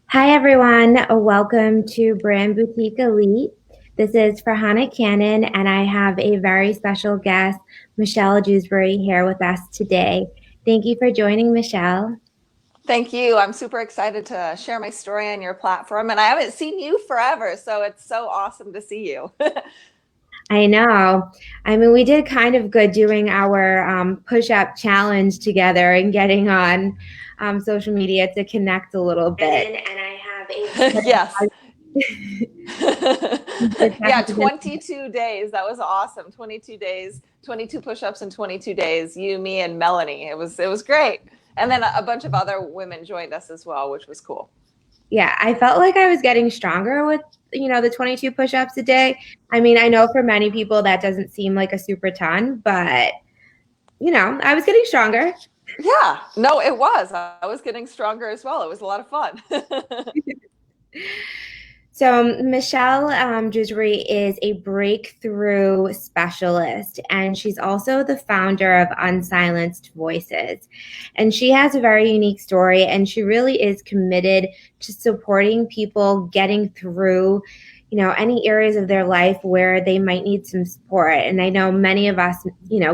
Hi, everyone. Welcome to Brand Boutique Elite. This is Farhana Cannon, and I have a very special guest, Michelle Jewsbury, here with us today. Thank you for joining, Michelle. Thank you. I'm super excited to share my story on your platform. And I haven't seen you forever, so it's so awesome to see you. I know. I mean, we did kind of good doing our push-up challenge together and getting on social media to connect a little bit. And I have Yes. Yeah, a 22 days. That was awesome. 22 days, 22 push-ups in 22 days. You, me, and Melanie. It was great. And then a bunch of other women joined us as well, which was cool. Yeah, I felt like I was getting stronger with, the 22 push-ups a day. I mean, I know for many people that doesn't seem like a super ton, but I was getting stronger. Yeah, no, it was. I was getting stronger as well. It was a lot of fun. So Michelle Jewsbury is a breakthrough specialist, and she's also the founder of Unsilenced Voices. And she has a very unique story, and she really is committed to supporting people getting through, any areas of their life where they might need some support. And I know many of us,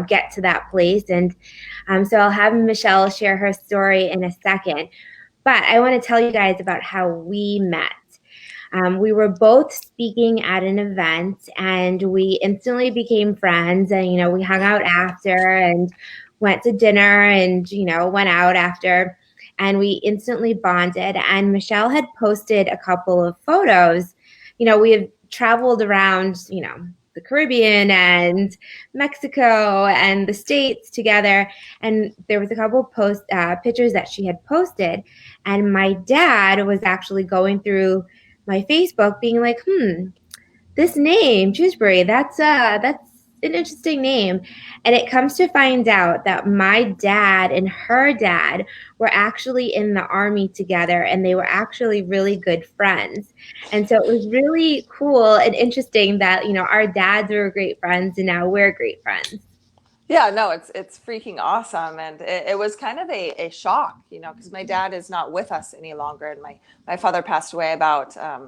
get to that place. And so I'll have Michelle share her story in a second. But I want to tell you guys about how we met. We were both speaking at an event and we instantly became friends. And, we hung out after and went to dinner and, went out after. And we instantly bonded. And Michelle had posted a couple of photos. We had traveled around, the Caribbean and Mexico and the States together. And there was a couple of pictures that she had posted. And my dad was actually going through my Facebook being like, this name, Jewsbury, that's an interesting name. And it comes to find out that my dad and her dad were actually in the army together and they were actually really good friends. And so it was really cool and interesting that, our dads were great friends and now we're great friends. Yeah, no, it's freaking awesome, and it was kind of a shock, because my dad is not with us any longer, and my father passed away about I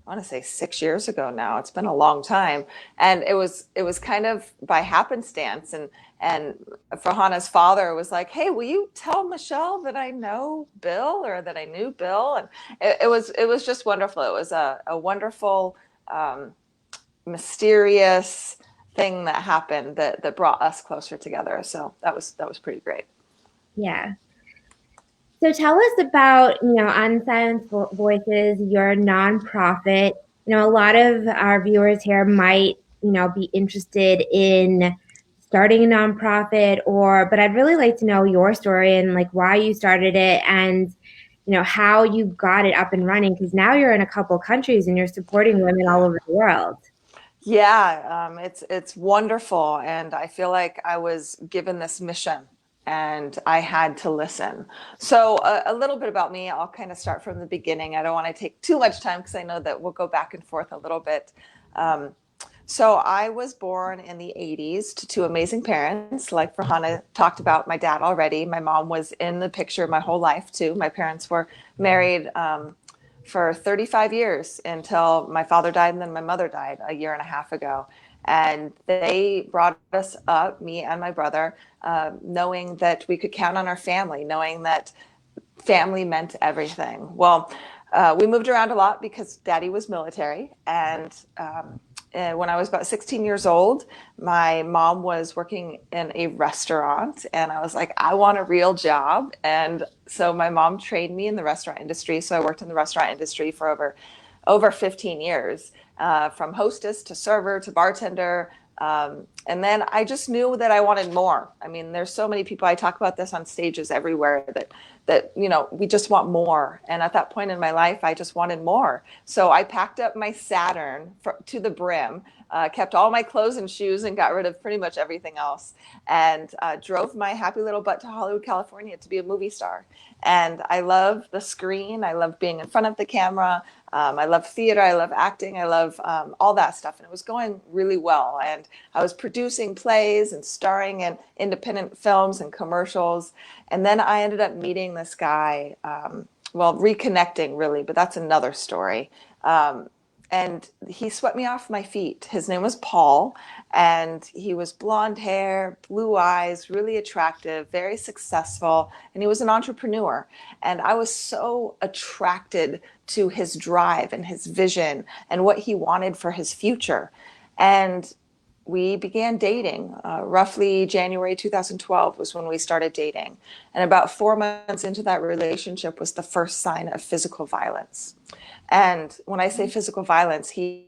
want to say 6 years ago now. It's been a long time, and it was kind of by happenstance, and Farhana's father was like, "Hey, will you tell Michelle that I know Bill or that I knew Bill?" And it was just wonderful. It was a wonderful. Mysterious thing that happened that brought us closer together. So that was pretty great. Yeah. So tell us about, Unsilenced Voices, your nonprofit. A lot of our viewers here might, be interested in starting a nonprofit but I'd really like to know your story and like why you started it and, how you got it up and running because now you're in a couple countries and you're supporting women all over the world. Yeah, it's wonderful, and I feel like I was given this mission, and I had to listen. So a little bit about me. I'll kind of start from the beginning. I don't want to take too much time because I know that we'll go back and forth a little bit. Um, So I was born in the 80s to two amazing parents. Like Farhana talked about my dad already. My mom was in the picture my whole life too. My parents were married for 35 years until my father died and then my mother died a year and a half ago. And they brought us up, me and my brother, knowing that we could count on our family, knowing that family meant everything. Well, we moved around a lot because daddy was military. And when I was about 16 years old, my mom was working in a restaurant, and I was like, I want a real job. And so my mom trained me in the restaurant industry. So I worked in the restaurant industry for over 15 years, from hostess to server to bartender. And then I just knew that I wanted more. I mean, there's so many people, I talk about this on stages everywhere, that we just want more. And at that point in my life, I just wanted more. So I packed up my Saturn to the brim, kept all my clothes and shoes, and got rid of pretty much everything else, and drove my happy little butt to Hollywood, California to be a movie star. And I love the screen. I love being in front of the camera. I love theater. I love acting. I love all that stuff. And it was going really well. And I was producing plays and starring in independent films and commercials. And then I ended up meeting this guy well, reconnecting really, but that's another story. Um, and he swept me off my feet. His name was Paul, and he was blonde hair, blue eyes, really attractive, very successful, and he was an entrepreneur. And I was so attracted to his drive and his vision and what he wanted for his future. And we began dating. Roughly January 2012 was when we started dating. And about 4 months into that relationship was the first sign of physical violence. And when I say physical violence, he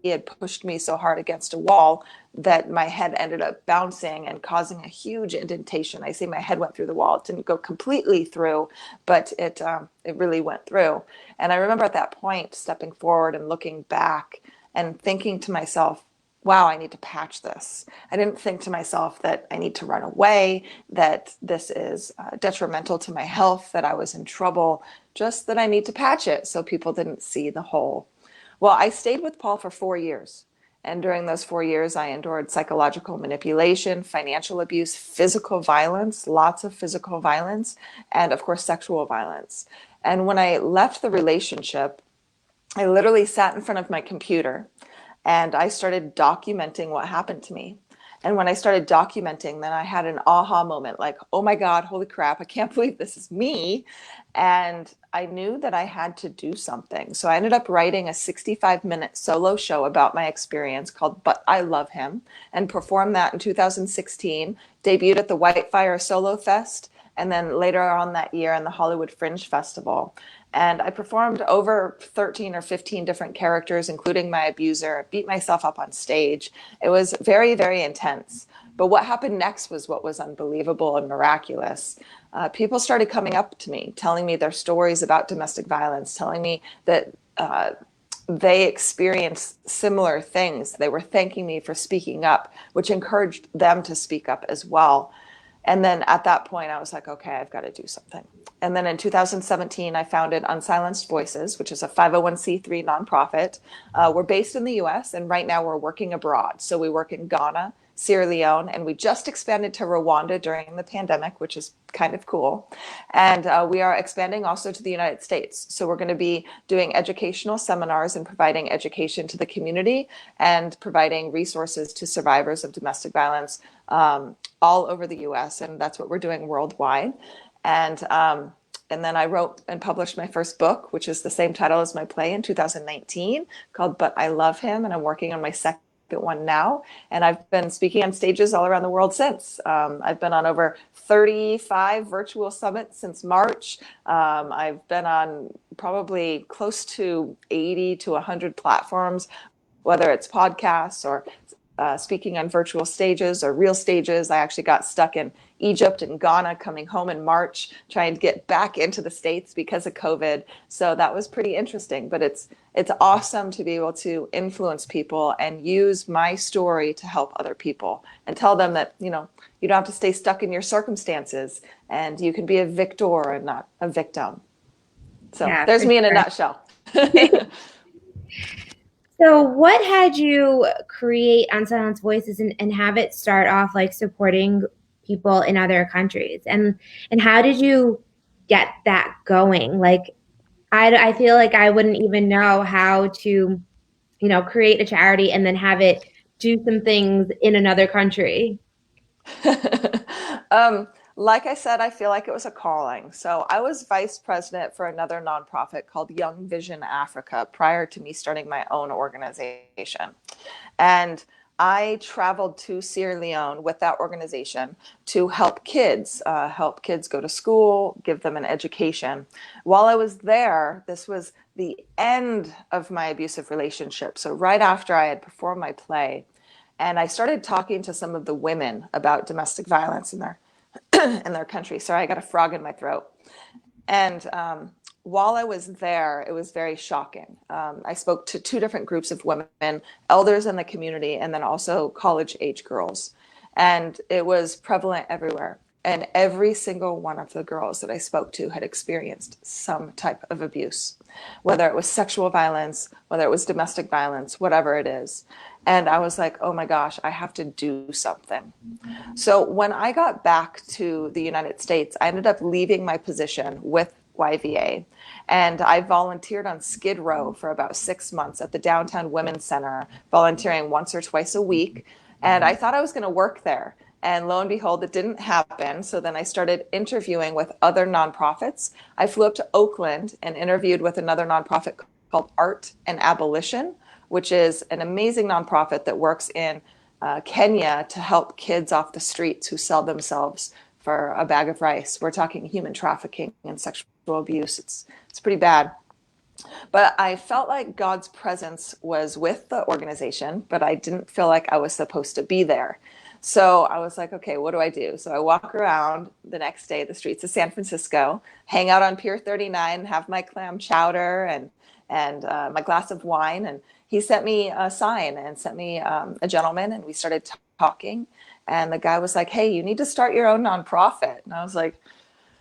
had pushed me so hard against a wall that my head ended up bouncing and causing a huge indentation. I say my head went through the wall. It didn't go completely through, but it really went through. And I remember at that point stepping forward and looking back and thinking to myself, wow, I need to patch this. I didn't think to myself that I need to run away, that this is detrimental to my health, that I was in trouble, just that I need to patch it so people didn't see the hole. Well, I stayed with Paul for 4 years. And during those 4 years, I endured psychological manipulation, financial abuse, physical violence, lots of physical violence, and of course, sexual violence. And when I left the relationship, I literally sat in front of my computer and I started documenting what happened to me. And when I started documenting, then I had an aha moment like, oh my God, holy crap, I can't believe this is me. And I knew that I had to do something. So I ended up writing a 65-minute solo show about my experience called But I Love Him, and performed that in 2016, debuted at the Whitefire Solo Fest, and then later on that year in the Hollywood Fringe Festival. And I performed over 13 or 15 different characters, including my abuser, beat myself up on stage. It was very, very intense. But what happened next was what was unbelievable and miraculous. People started coming up to me, telling me their stories about domestic violence, telling me that they experienced similar things. They were thanking me for speaking up, which encouraged them to speak up as well. And then at that point, I was like, okay, I've got to do something. And then in 2017, I founded Unsilenced Voices, which is a 501c3 nonprofit. We're based in the US, and right now we're working abroad. So we work in Ghana, Sierra Leone, and we just expanded to Rwanda during the pandemic, which is kind of cool. And we are expanding also to the United States. So we're going to be doing educational seminars and providing education to the community and providing resources to survivors of domestic violence all over the US. And that's what we're doing worldwide. And then I wrote and published my first book, which is the same title as my play, in 2019, called But I Love Him. And I'm working on my second one now. And I've been speaking on stages all around the world since. I've been on over 35 virtual summits since March. I've been on probably close to 80 to 100 platforms, whether it's podcasts or speaking on virtual stages or real stages. I actually got stuck in Egypt and Ghana coming home in March, trying to get back into the States because of COVID. So that was pretty interesting, but it's awesome to be able to influence people and use my story to help other people and tell them that, you know, you don't have to stay stuck in your circumstances and you can be a victor and not a victim. So Yeah, there's for me in a sure. nutshell. So, what had you create Unsilenced Voices and have it start off like supporting people in other countries? And how did you get that going? Like, I feel like I wouldn't even know how to, create a charity and then have it do some things in another country. um, like I said, I feel like it was a calling. So I was vice president for another nonprofit called Young Vision Africa prior to me starting my own organization. And I traveled to Sierra Leone with that organization to help kids go to school, give them an education. While I was there, this was the end of my abusive relationship. So right after I had performed my play, and I started talking to some of the women about domestic violence in their in their country. Sorry, I got a frog in my throat. And while I was there, it was very shocking. I spoke to two different groups of women, elders in the community, and then also college age girls. And it was prevalent everywhere. And every single one of the girls that I spoke to had experienced some type of abuse, whether it was sexual violence, whether it was domestic violence, whatever it is. And I was like, oh my gosh, I have to do something. So when I got back to the United States, I ended up leaving my position with YVA. And I volunteered on Skid Row for about 6 months at the Downtown Women's Center, volunteering once or twice a week. And I thought I was going to work there. And lo and behold, it didn't happen. So then I started interviewing with other nonprofits. I flew up to Oakland and interviewed with another nonprofit called Art and Abolition, which is an amazing nonprofit that works in Kenya to help kids off the streets who sell themselves for a bag of rice. We're talking human trafficking and sexual abuse. It's pretty bad. But I felt like God's presence was with the organization, but I didn't feel like I was supposed to be there. So I was like, okay, what do I do? So I walk around the next day, the streets of San Francisco, hang out on Pier 39, have my clam chowder and my glass of wine. And he sent me a sign and sent me a gentleman, and we started talking. And the guy was like, hey, you need to start your own nonprofit. And I was like,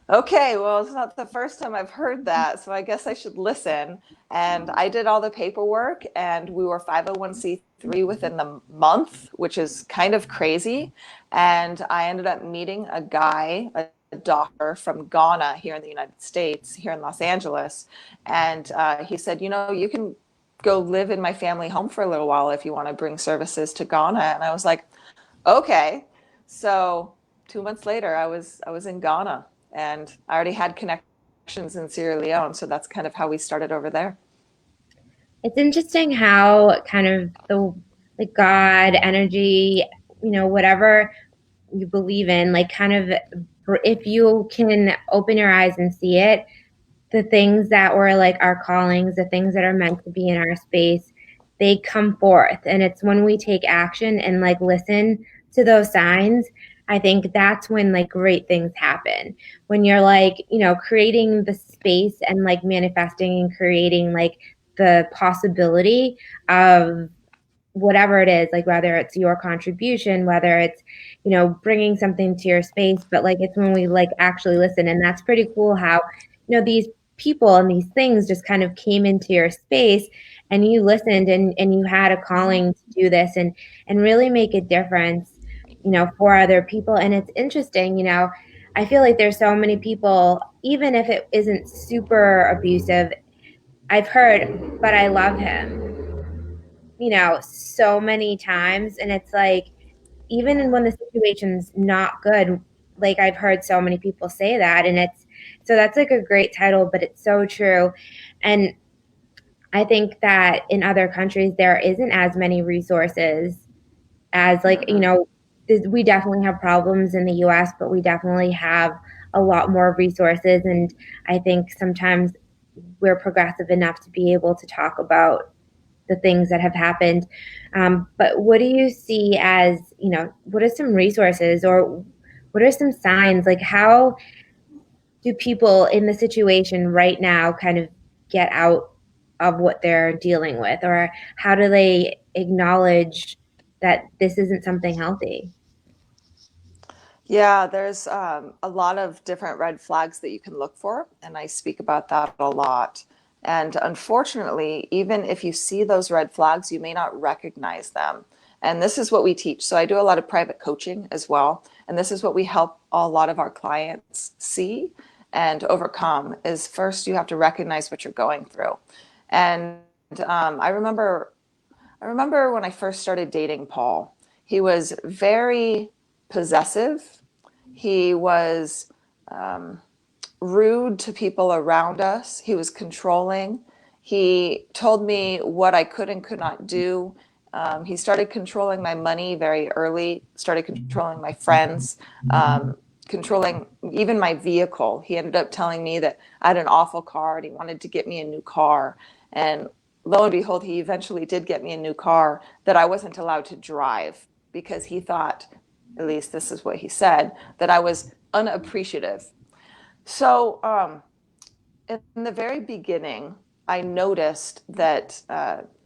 okay, well, it's not the first time I've heard that, so I guess I should listen. And I did all the paperwork, and we were 501c3 within the month, which is kind of crazy. And I ended up meeting a guy, a doctor from Ghana here in the United States, here in Los Angeles. And he said, you know, you can go live in my family home for a little while if you want to bring services to Ghana. And I was like, okay. So 2 months later, I was in Ghana, and I already had connections in Sierra Leone. So that's kind of how we started over there. It's interesting how kind of the God energy, whatever you believe in, like kind of if you can open your eyes and see it, the things that were like our callings, the things that are meant to be in our space, they come forth. And it's when we take action and like listen to those signs, I think that's when like great things happen. When you're like, creating the space and like manifesting and creating like the possibility of whatever it is, like whether it's your contribution, whether it's bringing something to your space, but like it's when we like actually listen. And that's pretty cool how these people and these things just kind of came into your space, and you listened, and you had a calling to do this and really make a difference for other people. And it's interesting, I feel like there's so many people, even if it isn't super abusive, I've heard, but I love him, so many times. And it's like, even when the situation's not good, like I've heard so many people say that. And it's, so that's like a great title, but it's so true. And I think that in other countries, there isn't as many resources as like, we definitely have problems in the US, but we definitely have a lot more resources. And I think sometimes we're progressive enough to be able to talk about the things that have happened. But what do you see as, what are some resources, or what are some signs? Like, how do people in the situation right now kind of get out of what they're dealing with? Or how do they acknowledge that this isn't something healthy? Yeah, there's a lot of different red flags that you can look for, and I speak about that a lot. And unfortunately, even if you see those red flags, you may not recognize them. And this is what we teach. So I do a lot of private coaching as well, and this is what we help a lot of our clients see and overcome is first you have to recognize what you're going through. And I remember when I first started dating Paul, he was very possessive. He was rude to people around us. He was controlling. He told me what I could and could not do. He started controlling my money very early, started controlling my friends, controlling even my vehicle. He ended up telling me that I had an awful car and he wanted to get me a new car. And lo and behold, he eventually did get me a new car that I wasn't allowed to drive because he thought, at least this is what he said, that I was unappreciative. So in the very beginning, I noticed that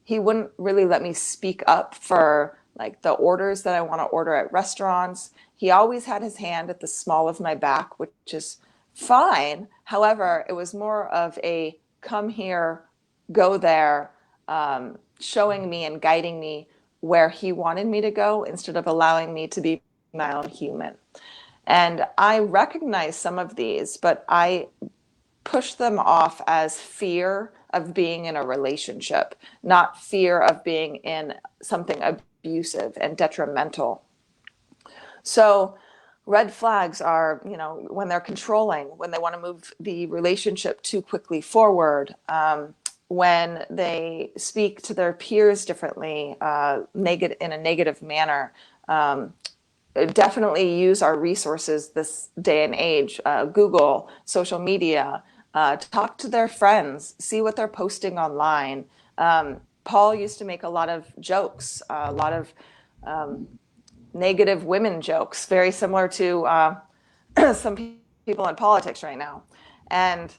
he wouldn't really let me speak up for like the orders that I want to order at restaurants. He always had his hand at the small of my back, which is fine. However, it was more of a come here, go there, showing me and guiding me where he wanted me to go instead of allowing me to be my own human. And I recognize some of these, but I push them off as fear of being in a relationship, not fear of being in something abusive and detrimental. So red flags are, when they're controlling, when they want to move the relationship too quickly forward, when they speak to their peers differently, in a negative manner. Definitely use our resources this day and age, Google, social media, talk to their friends, see what they're posting online. Paul used to make a lot of jokes, a lot of negative women jokes, very similar to some people in politics right now. And,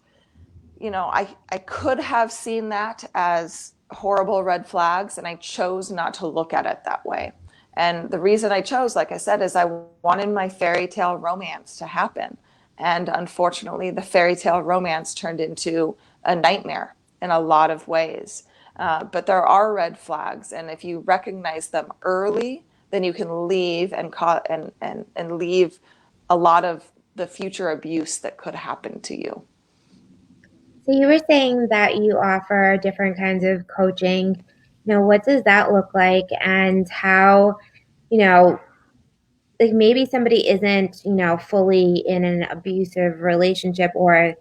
I could have seen that as horrible red flags, and I chose not to look at it that way. And the reason I chose, like I said, is I wanted my fairy tale romance to happen. And unfortunately, the fairy tale romance turned into a nightmare in a lot of ways. But there are red flags, and if you recognize them early, then you can leave and leave a lot of the future abuse that could happen to you. So you were saying that you offer different kinds of coaching. What does that look like, and how, you know, like maybe somebody isn't, fully in an abusive relationship, or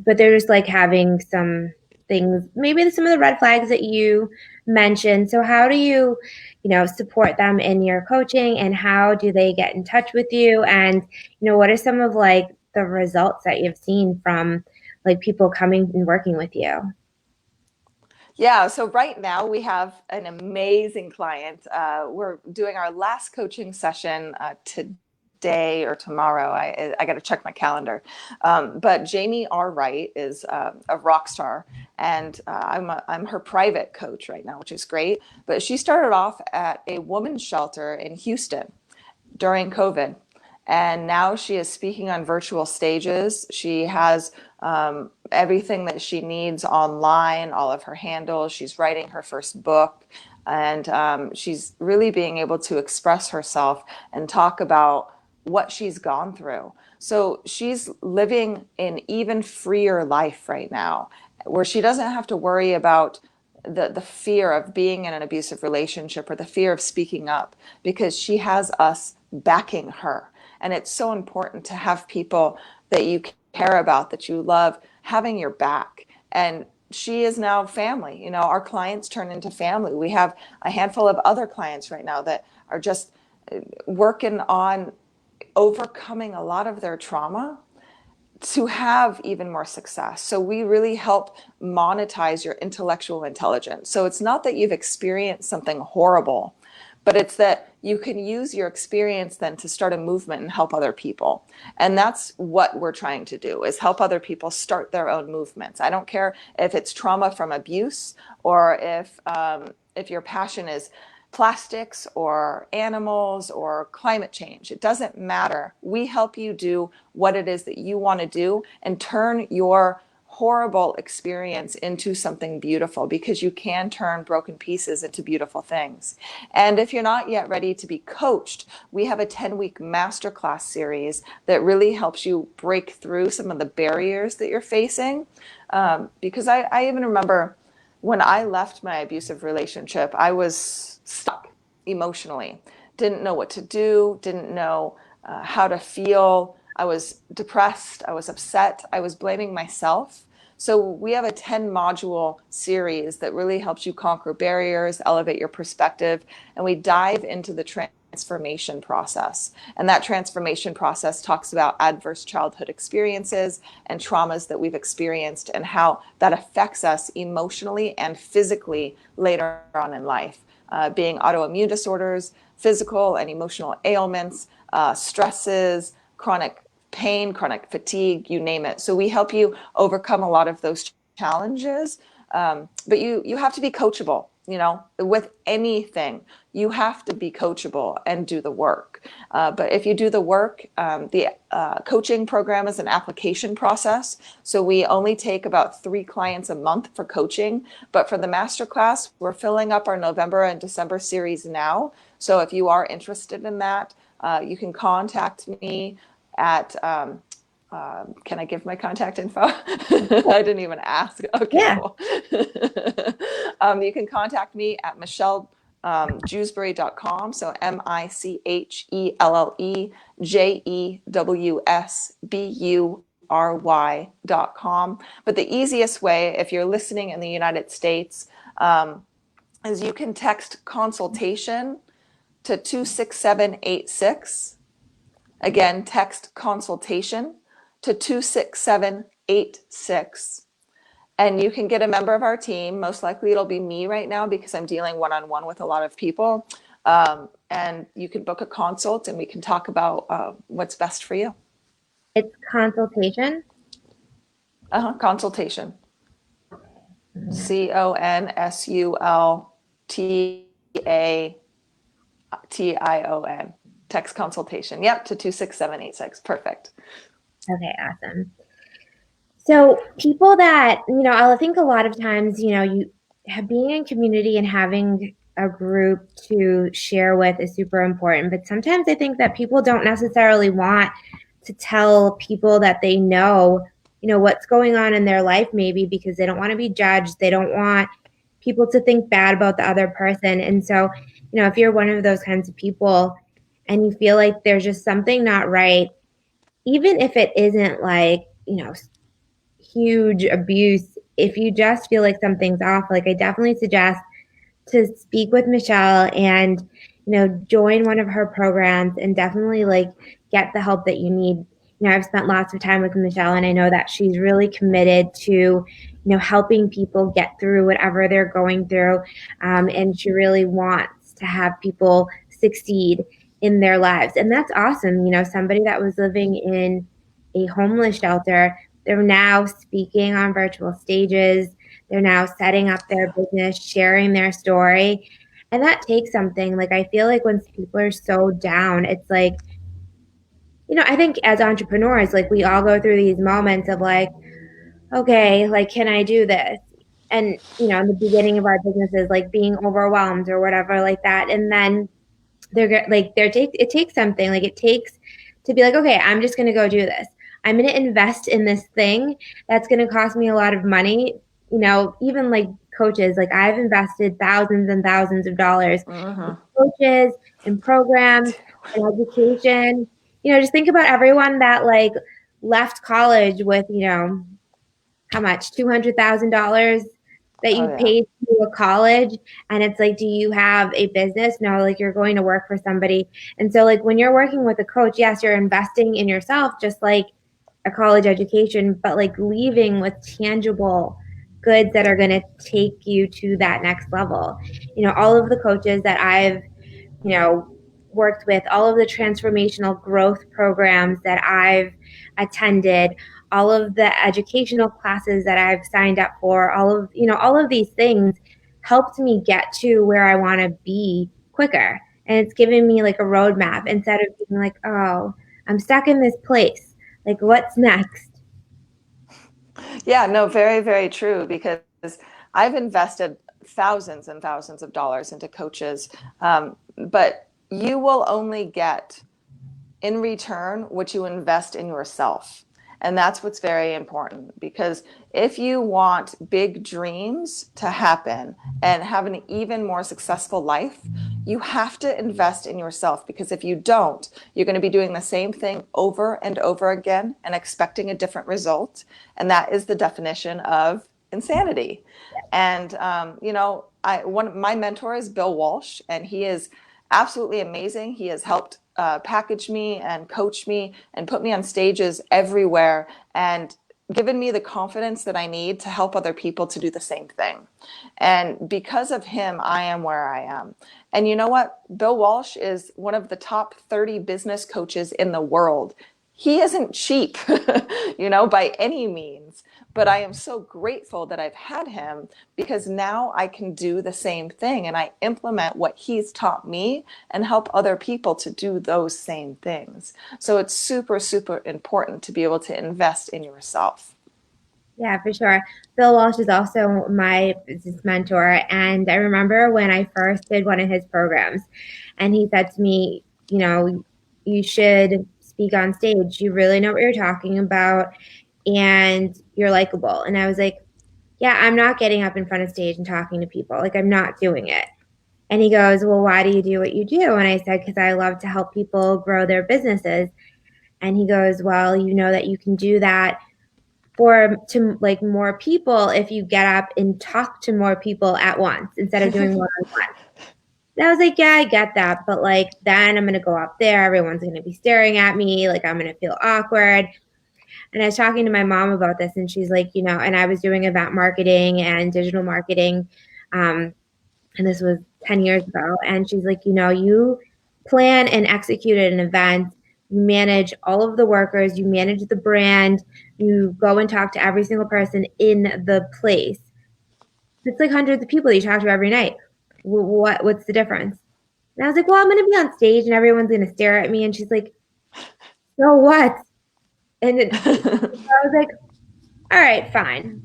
but they're just like having some things, maybe some of the red flags that you mentioned. So how do you, support them in your coaching, and how do they get in touch with you? And, what are some of like the results that you've seen from like people coming and working with you? Yeah, so right now we have an amazing client. We're doing our last coaching session today or tomorrow. I got to check my calendar. But Jamie R. Wright is a rock star, and I'm her private coach right now, which is great. But she started off at a women's shelter in Houston during COVID. And now she is speaking on virtual stages. She has everything that she needs online, all of her handles. She's writing her first book. And she's really being able to express herself and talk about what she's gone through. So she's living an even freer life right now, where she doesn't have to worry about the fear of being in an abusive relationship or the fear of speaking up, because she has us backing her. And it's so important to have people that you care about, that you love, having your back. And she is now family. Our clients turn into family. We have a handful of other clients right now that are just working on overcoming a lot of their trauma to have even more success. So we really help monetize your intellectual intelligence. So it's not that you've experienced something horrible, but it's that you can use your experience then to start a movement and help other people. And that's what we're trying to do, is help other people start their own movements. I don't care if it's trauma from abuse, or if your passion is plastics or animals or climate change. It doesn't matter. We help you do what it is that you want to do and turn your horrible experience into something beautiful, because you can turn broken pieces into beautiful things. And if you're not yet ready to be coached, we have a 10-week masterclass series that really helps you break through some of the barriers that you're facing. Because I even remember when I left my abusive relationship, I was stuck emotionally, didn't know what to do, didn't know how to feel. I was depressed, I was upset, I was blaming myself. So we have a 10 module series that really helps you conquer barriers, elevate your perspective, and we dive into the transformation process. And that transformation process talks about adverse childhood experiences and traumas that we've experienced, and how that affects us emotionally and physically later on in life, being autoimmune disorders, physical and emotional ailments, stresses, chronic pain, chronic fatigue, you name it. So we help you overcome a lot of those challenges. But you have to be coachable, with anything. You have to be coachable and do the work. But if you do the work, the coaching program is an application process. So we only take about 3 clients a month for coaching. But for the masterclass, we're filling up our November and December series now. So if you are interested in that, you can contact me at Can I give my contact info? I didn't even ask. Okay, Yeah. cool. You can contact me at Michelle Jewsbury.com. So MichелleJewsbury.com. But the easiest way, if you're listening in the United States, is you can text consultation to 26786. Again, text consultation to 26786. And you can get a member of our team. Most likely it'll be me right now because I'm dealing one-on-one with a lot of people. And you can book a consult and we can talk about what's best for you. It's consultation. Consultation. Mhm. Consultation. Text consultation. Yep, to 26786. Perfect. Okay, awesome. So people that, I think a lot of times, you have being in community and having a group to share with is super important. But sometimes I think that people don't necessarily want to tell people that they know, what's going on in their life, maybe because they don't want to be judged. They don't want people to think bad about the other person. And so, if you're one of those kinds of people and you feel like there's just something not right, even if it isn't like, huge abuse, if you just feel like something's off, like I definitely suggest to speak with Michelle and, join one of her programs and definitely like get the help that you need. I've spent lots of time with Michelle and I know that she's really committed to, helping people get through whatever they're going through. And she really wants to have people succeed in their lives. And that's awesome. Somebody that was living in a homeless shelter, they're now speaking on virtual stages. They're now setting up their business, sharing their story. And that takes something. Like, I feel like when people are so down, it's like, I think as entrepreneurs, like, we all go through these moments of like, okay, like, can I do this? And, in the beginning of our businesses, like being overwhelmed or whatever, like that. And then it takes something, like it takes to be like, okay, I'm just going to go do this. I'm going to invest in this thing that's going to cost me a lot of money. Even like coaches, like I've invested thousands and thousands of dollars in Mm-hmm. coaches and programs and education. Just think about everyone that like left college with, how much? $200,000 that Oh, you yeah. paid to a college. And it's like, do you have a business? No, like you're going to work for somebody. And so, like, when you're working with a coach, yes, you're investing in yourself, just like a college education, but like leaving with tangible goods that are going to take you to that next level. All of the coaches that I've worked with, all of the transformational growth programs that I've attended, all of the educational classes that I've signed up for, all of these things helped me get to where I want to be quicker. And it's given me like a roadmap instead of being like, oh, I'm stuck in this place. Like, what's next? Yeah, no, very, very true. Because I've invested thousands and thousands of dollars into coaches, but you will only get in return what you invest in yourself. And that's what's very important, because if you want big dreams to happen and have an even more successful life, you have to invest in yourself, because if you don't, you're going to be doing the same thing over and over again and expecting a different result. And that is the definition of insanity. And, one of my mentors is Bill Walsh, and he is absolutely amazing. He has helped package me and coach me and put me on stages everywhere and given me the confidence that I need to help other people to do the same thing. And because of him, I am where I am. And you know what? Bill Walsh is one of the top 30 business coaches in the world. He isn't cheap, by any means. But I am so grateful that I've had him, because now I can do the same thing and I implement what he's taught me and help other people to do those same things. So it's super, super important to be able to invest in yourself. Yeah, for sure. Bill Walsh is also my business mentor. And I remember when I first did one of his programs, and he said to me, you should speak on stage. You really know what you're talking about and you're likable. And I was like, yeah, I'm not getting up in front of stage and talking to people. Like, I'm not doing it. And he goes, well, why do you do what you do? And I said, because I love to help people grow their businesses. And he goes, well, you know that you can do that for to like more people if you get up and talk to more people at once instead of doing one on one. And I was like, yeah, I get that, but like then I'm gonna go up there, everyone's gonna be staring at me, like I'm gonna feel awkward. And I was talking to my mom about this, and she's like, and I was doing event marketing and digital marketing, um, and this was 10 years ago. And she's like, you plan and execute an event, you manage all of the workers, you manage the brand, you go and talk to every single person in the place. It's like hundreds of people that you talk to every night. What's the difference? And I was like, well, I'm going to be on stage and everyone's going to stare at me. And she's like, so what? I was like, all right, fine.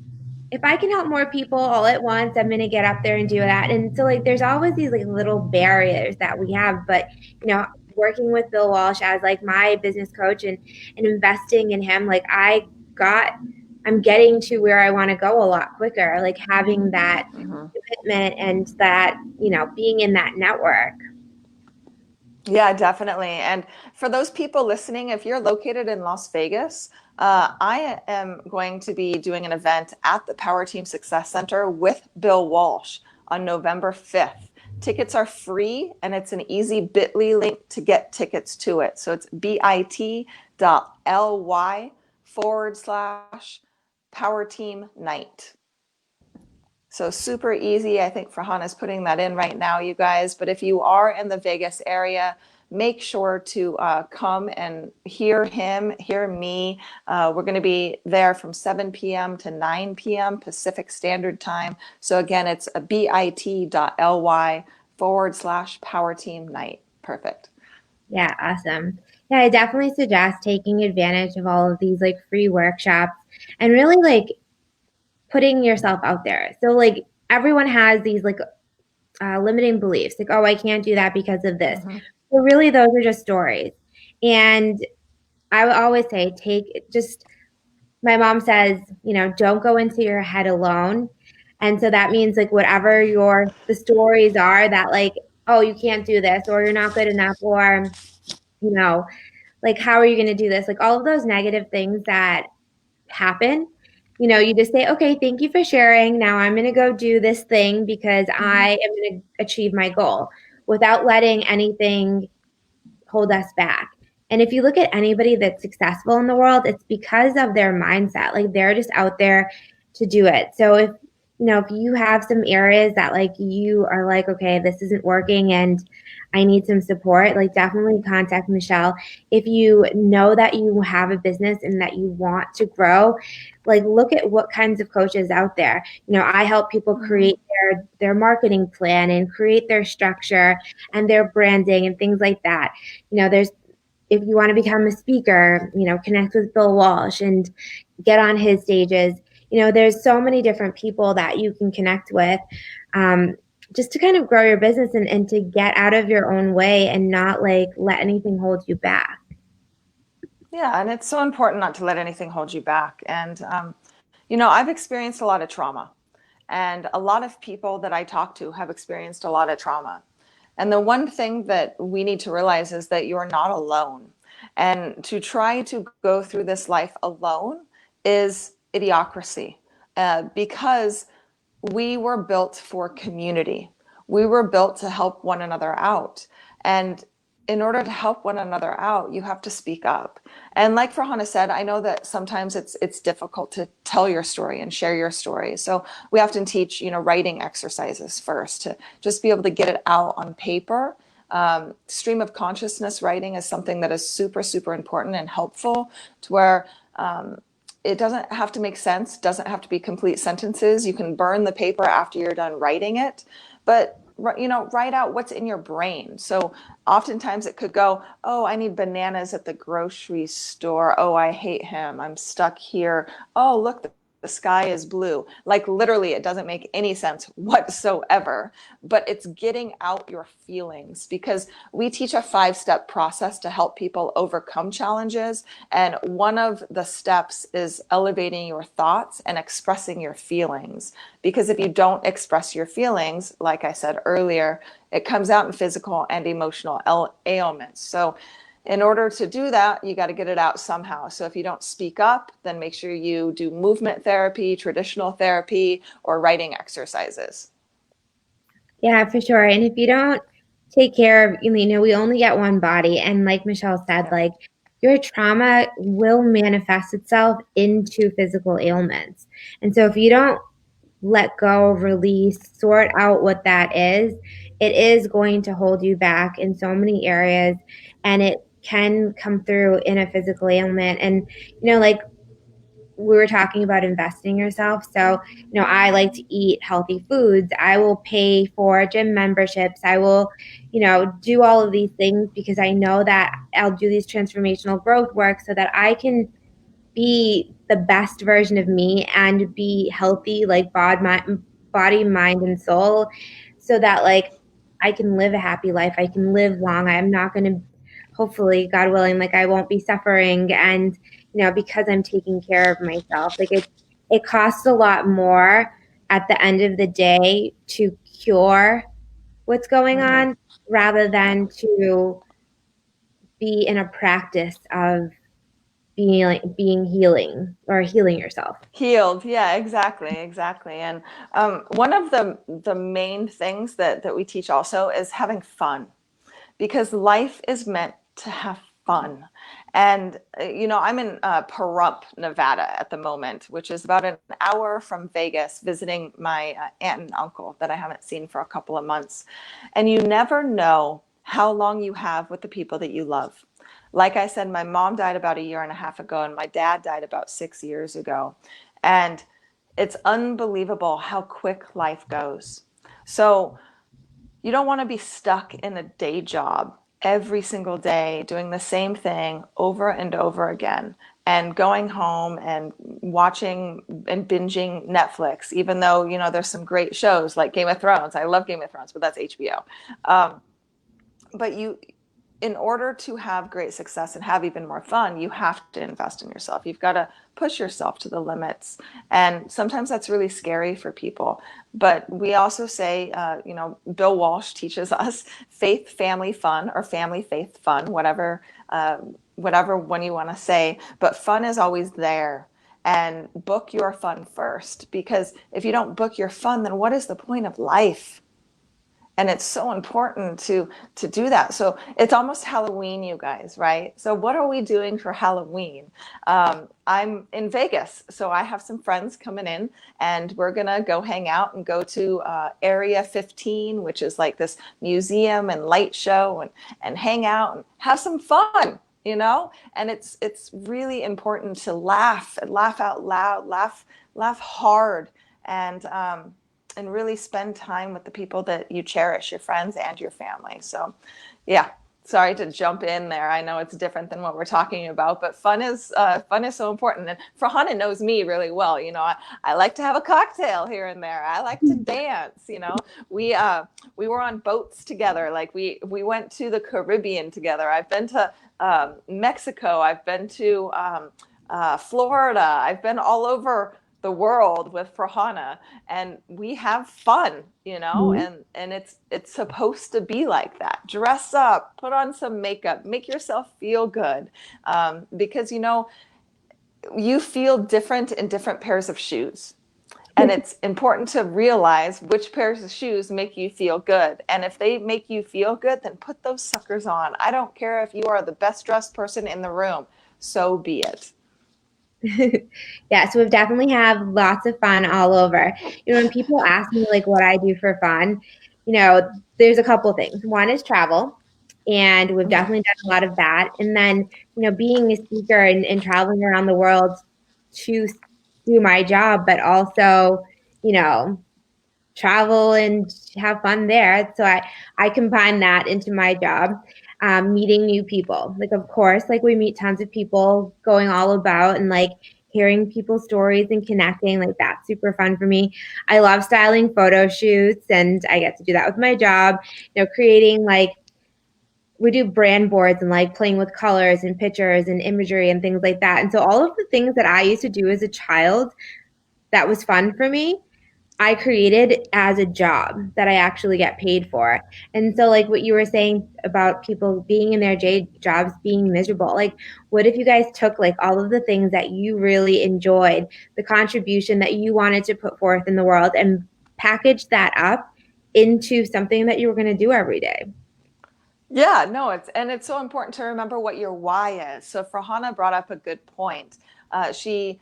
If I can help more people all at once, I'm gonna get up there and do that. And so like there's always these like little barriers that we have. But working with Bill Walsh as like my business coach and investing in him, like I'm getting to where I want to go a lot quicker, like having that commitment and that, being in that network. Yeah, definitely. And for those people listening, if you're located in Las Vegas, I am going to be doing an event at the Power Team Success Center with Bill Walsh on November 5th. Tickets are free and it's an easy bit.ly link to get tickets to it. So it's bit.ly/Power Team Night. So super easy. I think Farhana's putting that in right now, you guys. But if you are in the Vegas area, make sure to come and hear him, hear me. We're going to be there from 7 p.m. to 9 p.m. Pacific Standard Time. So again, it's bit.ly/Power Team Night. Perfect. Yeah, awesome. Yeah, I definitely suggest taking advantage of all of these like free workshops and really like putting yourself out there. So like everyone has these like limiting beliefs, like, oh, I can't do that because of this. So really, those are just stories. And I would always say, my mom says, don't go into your head alone. And so that means like whatever the stories are that like, oh, you can't do this or you're not good enough or, you know, like, how are you going to do this? Like all of those negative things that happen, you just say, okay, thank you for sharing. Now I'm going to go do this thing because I am going to achieve my goal without letting anything hold us back. And if you look at anybody that's successful in the world, it's because of their mindset. Like they're just out there to do it. So if you have some areas that like you are like, okay, this isn't working and I need some support, like definitely contact Michelle. If you know that you have a business and that you want to grow, like look at what kinds of coaches out there. I help people create their marketing plan and create their structure and their branding and things like that. There's if you want to become a speaker, connect with Bill Walsh and get on his stages. There's so many different people that you can connect with, just to kind of grow your business and to get out of your own way and not like let anything hold you back. Yeah, and it's so important not to let anything hold you back. And, I've experienced a lot of trauma, and a lot of people that I talk to have experienced a lot of trauma. And the one thing that we need to realize is that you're not alone. And to try to go through this life alone is idiocracy, because we were built for community. We were built to help one another out. And in order to help one another out, you have to speak up. And like Farhana said, I know that sometimes it's difficult to tell your story and share your story. So we often teach, writing exercises first to just be able to get it out on paper. Stream of consciousness writing is something that is super, super important and helpful to where it doesn't have to make sense, doesn't have to be complete sentences. You can burn the paper after you're done writing it, but write out what's in your brain. So oftentimes it could go, oh, I need bananas at the grocery store. Oh, I hate him. I'm stuck here. Oh, look, the sky is blue. Like literally, it doesn't make any sense whatsoever, but it's getting out your feelings because we teach a 5-step process to help people overcome challenges. And one of the steps is elevating your thoughts and expressing your feelings. Because if you don't express your feelings, like I said earlier, it comes out in physical and emotional ailments. So in order to do that, you got to get it out somehow. So if you don't speak up, then make sure you do movement therapy, traditional therapy, or writing exercises. Yeah, for sure. And if you don't take care of, we only get one body. And like Michelle said, Yeah. like your trauma will manifest itself into physical ailments. And so if you don't let go, release, sort out what that is, it is going to hold you back in so many areas. And it can come through in a physical ailment. And, like we were talking about investing yourself. So, I like to eat healthy foods. I will pay for gym memberships. I will, do all of these things because I know that I'll do these transformational growth work so that I can be the best version of me and be healthy, like body, mind, and soul, so that like I can live a happy life. I can live long. I'm not going to, hopefully, God willing, like I won't be suffering. And, because I'm taking care of myself, like it costs a lot more at the end of the day to cure what's going Mm-hmm. on rather Yeah. than to be in a practice of being healing or healing yourself. Healed, yeah, exactly. And one of the main things that we teach also is having fun, because life is meant to have fun. And I'm in Pahrump, Nevada at the moment, which is about an hour from Vegas, visiting my aunt and uncle that I haven't seen for a couple of months. And you never know how long you have with the people that you love. Like I said, my mom died about a year and a half ago, and my dad died about 6 years ago. And it's unbelievable how quick life goes. So you don't want to be stuck in a day job every single day doing the same thing over and over again and going home and watching and binging Netflix, even though, there's some great shows like Game of Thrones. I love Game of Thrones, but that's HBO. But in order to have great success and have even more fun, you have to invest in yourself. You've got to push yourself to the limits. And sometimes that's really scary for people. But we also say, Bill Walsh teaches us faith, family, fun, or family, faith, fun, whatever one you want to say. But fun is always there. And book your fun first, because if you don't book your fun, then what is the point of life? And it's so important to do that. So it's almost Halloween, you guys, right? So what are we doing for Halloween? I'm in Vegas, so I have some friends coming in, and we're gonna go hang out and go to Area 15, which is like this museum and light show, and hang out and have some fun. And it's really important to laugh and laugh out loud, laugh hard, and and really spend time with the people that you cherish, your friends and your family. So, yeah, sorry to jump in there. I know it's different than what we're talking about, but fun is so important. And Frahana knows me really well. I like to have a cocktail here and there. I like to dance. We were on boats together. Like we went to the Caribbean together. I've been to Mexico. I've been to Florida. I've been all over the world with Frahana, and we have fun, Mhm. and it's supposed to be like that. Dress up, put on some makeup, make yourself feel good, because you feel different in different pairs of shoes. And it's important to realize which pairs of shoes make you feel good. And if they make you feel good, then put those suckers on. I don't care if you are the best dressed person in the room. So be it. Yeah, so we've definitely have lots of fun all over. When people ask me like what I do for fun, there's a couple things. One is travel, and we've Okay. definitely done a lot of that. And then, being a speaker and traveling around the world to do my job, but also, you know, travel and have fun there. So I combine that into my job. Meeting new people. Like, of course, like we meet tons of people going all about and like hearing people's stories and connecting, like that's super fun for me. I love styling photo shoots, and I get to do that with my job. Creating like we do brand boards and like playing with colors and pictures and imagery and things like that. And so all of the things that I used to do as a child that was fun for me, I created as a job that I actually get paid for. And so, like what you were saying about people being in their jobs being miserable, like, what if you guys took like all of the things that you really enjoyed, the contribution that you wanted to put forth in the world, and packaged that up into something that you were going to do every day? Yeah, no, it's so important to remember what your why is. So Farhana brought up a good point. She,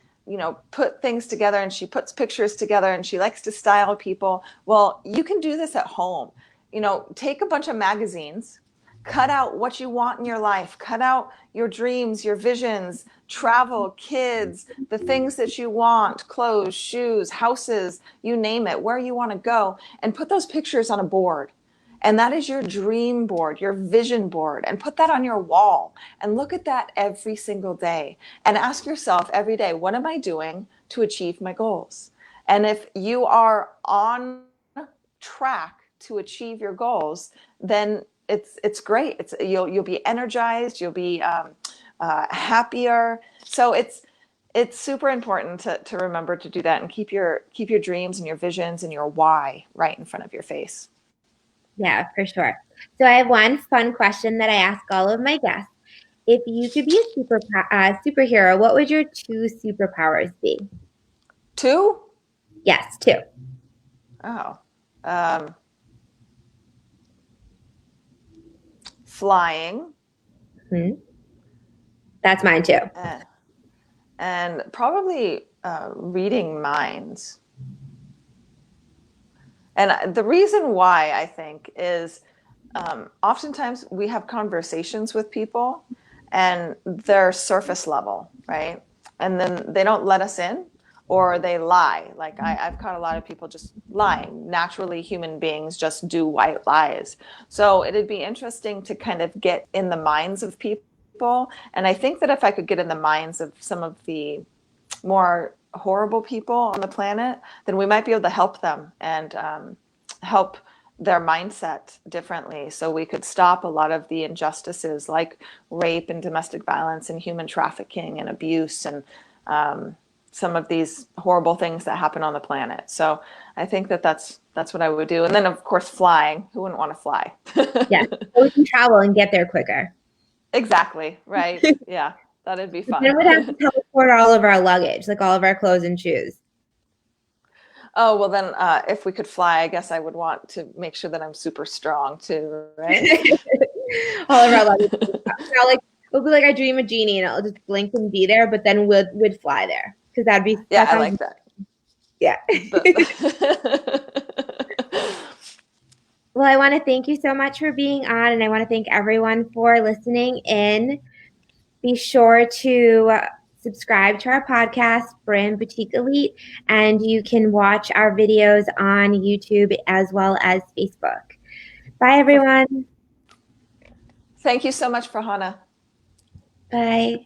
put things together and she puts pictures together and she likes to style people. Well, you can do this at home. Take a bunch of magazines, cut out what you want in your life, cut out your dreams, your visions, travel, kids, the things that you want, clothes, shoes, houses, you name it, where you want to go, and put those pictures on a board. And that is your dream board, your vision board, and put that on your wall and look at that every single day and ask yourself every day, what am I doing to achieve my goals? And if you are on track to achieve your goals, then it's great. You'll be energized, you'll be happier. So it's super important to remember to do that and keep your dreams and your visions and your why right in front of your face. Yeah, for sure. So I have one fun question that I ask all of my guests. If you could be a superhero, what would your two superpowers be? Two? Yes, two. Oh, um, flying. Hmm. That's mine too. and, and probably reading minds. And the reason why I think is oftentimes we have conversations with people and they're surface level, right? And then they don't let us in or they lie. Like I've caught a lot of people just lying. Naturally, human beings just do white lies. So it'd be interesting to kind of get in the minds of people. And I think that if I could get in the minds of some of the more horrible people on the planet, then we might be able to help them and help their mindset differently so we could stop a lot of the injustices like rape and domestic violence and human trafficking and abuse and some of these horrible things that happen on the planet. So I think that that's what I would do. And then of course flying. Who wouldn't want to fly? Yeah. So we can travel and get there quicker. Exactly. Right. Yeah. That'd be Then fun. we'd have to teleport all of our luggage, like all of our clothes and shoes. Oh, well then, if we could fly, I guess I would want to make sure that I'm super strong too, right? All of our luggage. Like it'll be like I dream a genie and it'll just blink and be there, but then we'd fly there because Yeah, that I sounds like that. yeah. Well, I want to thank you so much for being on, and I want to thank everyone for listening in. Be sure to subscribe to our podcast, Brand Boutique Elite, and you can watch our videos on YouTube as well as Facebook. Bye, everyone. Thank you so much, Farhana. Bye.